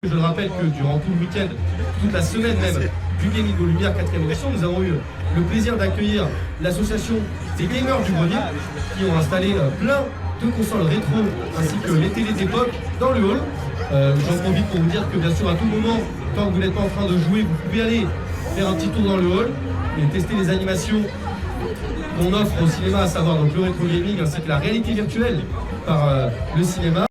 Je le rappelle que durant tout le week-end, toute la semaine même, du Gaming aux Lumières 4e édition, nous avons eu le plaisir d'accueillir l'association des gamers du grenier qui ont installé plein de consoles rétro ainsi que les télés d'époque dans le hall. J'en profite pour vous dire que bien sûr à tout moment, tant que vous n'êtes pas en train de jouer, vous pouvez aller faire un petit tour dans le hall et tester les animations qu'on offre au cinéma, à savoir donc le rétro gaming ainsi que la réalité virtuelle par le cinéma.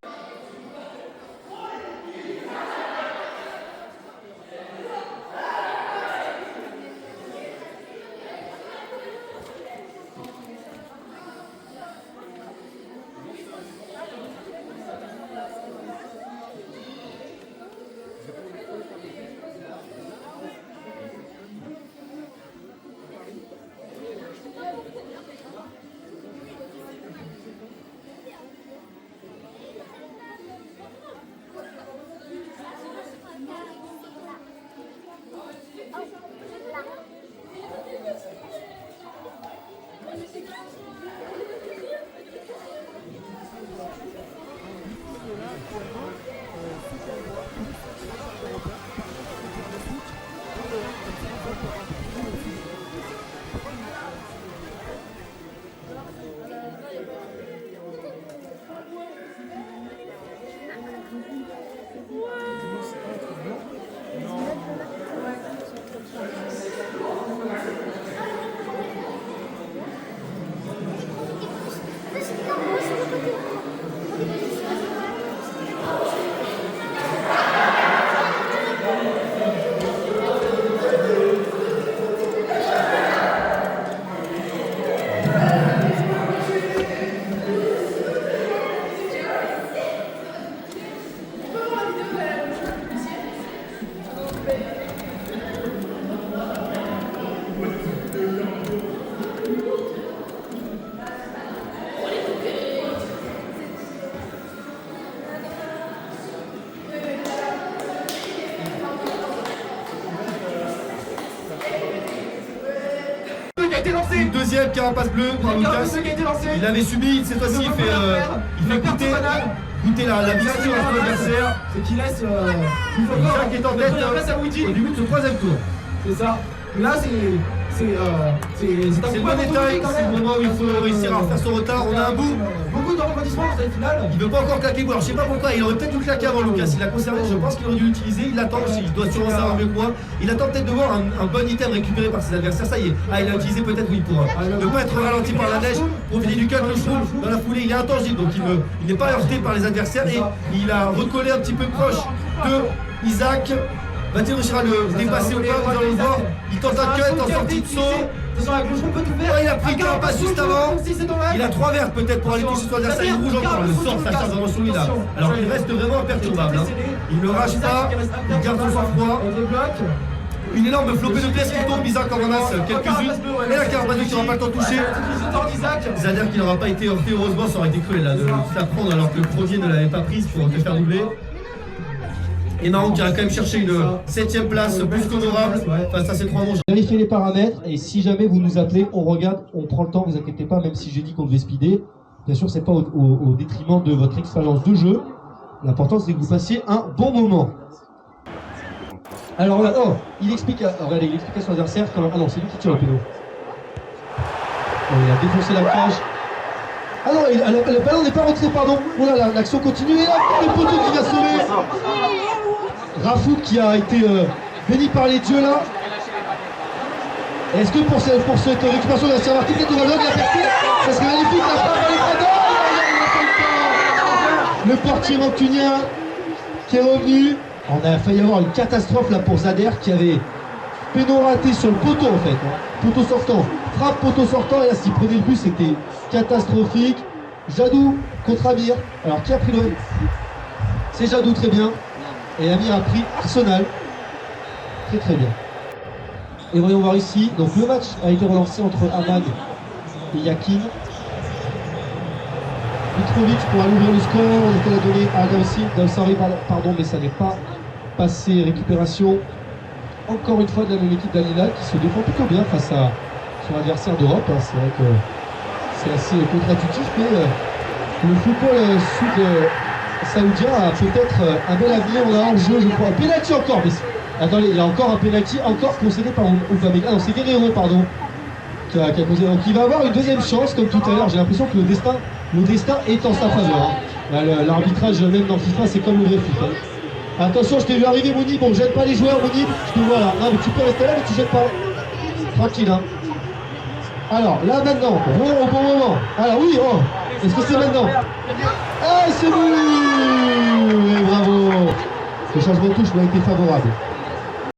Une deuxième carapace bleue par Lucas. Il avait subi, cette fois-ci il fait goûter la blessure à son adversaire. C'est qu'il laisse Isaac est en tête au début de ce troisième tour. C'est ça. Là c'est le bon détail, c'est le moment où il faut réussir à refaire son retard. On a un bout. Beaucoup de rebondissements dans cette finale. Il ne veut pas encore claquer. Alors je sais pas pourquoi, il aurait peut-être dû claquer avant Lucas. Il a conservé, je pense qu'il aurait dû l'utiliser. Il l'attend aussi, il doit sûrement savoir mieux que moi. Il attend peut-être de voir un bon item récupéré par ses adversaires. Ça y est. Ah, il a utilisé peut-être, oui, pour ne pas être ralenti par la neige. Profiter du cut, le shroom dans la foulée. Il est intangible, donc il n'est pas heurté par les adversaires. Et il a recollé un petit peu proche de Isaac. Va-t-il réussir à le dépasser ou pas? Vous allez le voir. Il tente un cut en sortie de saut. Il a pris carapace juste avant. Il a 3 verres peut-être pour aller toucher son adversaire. Il rouge encore. Le sort, ça charge vraiment sur lui là. Alors il reste vraiment imperturbable. Il ne rage pas. Il garde son sang-froid. Une énorme flopée de pièces qui tombe. Isaac en ramasse quelques-unes. Et la carapace qui n'aura pas le temps de toucher. C'est-à-dire qu'il n'aura pas été heurté. Heureusement, ça aurait été cruel là de la prendre alors que le premier ne l'avait pas prise pour te faire doubler. Et Marron qui a quand même cherché une 7ème place plus qu'honorable face à ces 3 manches. Vérifiez les paramètres et si jamais vous nous appelez, on regarde, on prend le temps, vous inquiétez pas, même si j'ai dit qu'on devait speeder. Bien sûr, c'est pas au détriment de votre expérience de jeu. L'important c'est que vous passiez un bon moment. Alors oh, il explique, regardez, il explique à son adversaire comment. Ah non, c'est lui qui tire le péno. Il a défoncé la cage. Ah non, le ballon n'est pas rentré, pardon. Oh là là, l'action continue et là, le poteau qui vient sauver. Rafouk qui a été béni par les dieux là. Est-ce que pour cette récupération de la Servarti, peut-être on va la percer? Ça serait magnifique, la frappe à l'écran. Le portier mancunien qui est revenu. On a failli avoir une catastrophe là pour Zader qui avait péno raté sur le poteau en fait. Poteau sortant, frappe poteau sortant et là s'il prenait le but c'était catastrophique. Jadou contre Amir. Alors qui a pris le... C'est Jadou, très bien. Et Amir a pris Arsenal. Très très bien. Et voyons voir ici. Donc le match a été relancé entre Ahmad et Yakin. Mitrovic pour aller ouvrir le score. On était à donner à Daoussari, pardon, mais ça n'est pas passé. Récupération. Encore une fois de la même équipe d'Al-Hilal qui se défend plutôt bien face à son adversaire d'Europe. C'est vrai que c'est assez contre-intuitif, mais le football saoudien a peut-être un bel avenir. On a un jeu, je crois. Penalty encore, mais attendez, il y a encore un penalty, encore concédé par Upamecano. Ah non, c'est Guerreiro, pardon, qui a causé. Donc il va avoir une deuxième chance, comme tout à l'heure. J'ai l'impression que le destin est en sa faveur. Hein. L'arbitrage, même dans FIFA, c'est comme le vrai foot. Hein. Attention, je t'ai vu arriver, Mouni. Bon, jette pas les joueurs, Mouni. Je te vois là. Non, mais tu peux rester là, mais tu jettes pas. Tranquille, hein. Alors, là maintenant, au bon moment. Alors oui, oh, est-ce que c'est maintenant? Ah, c'est bon. Et bravo. Le changement de touche m'a été favorable.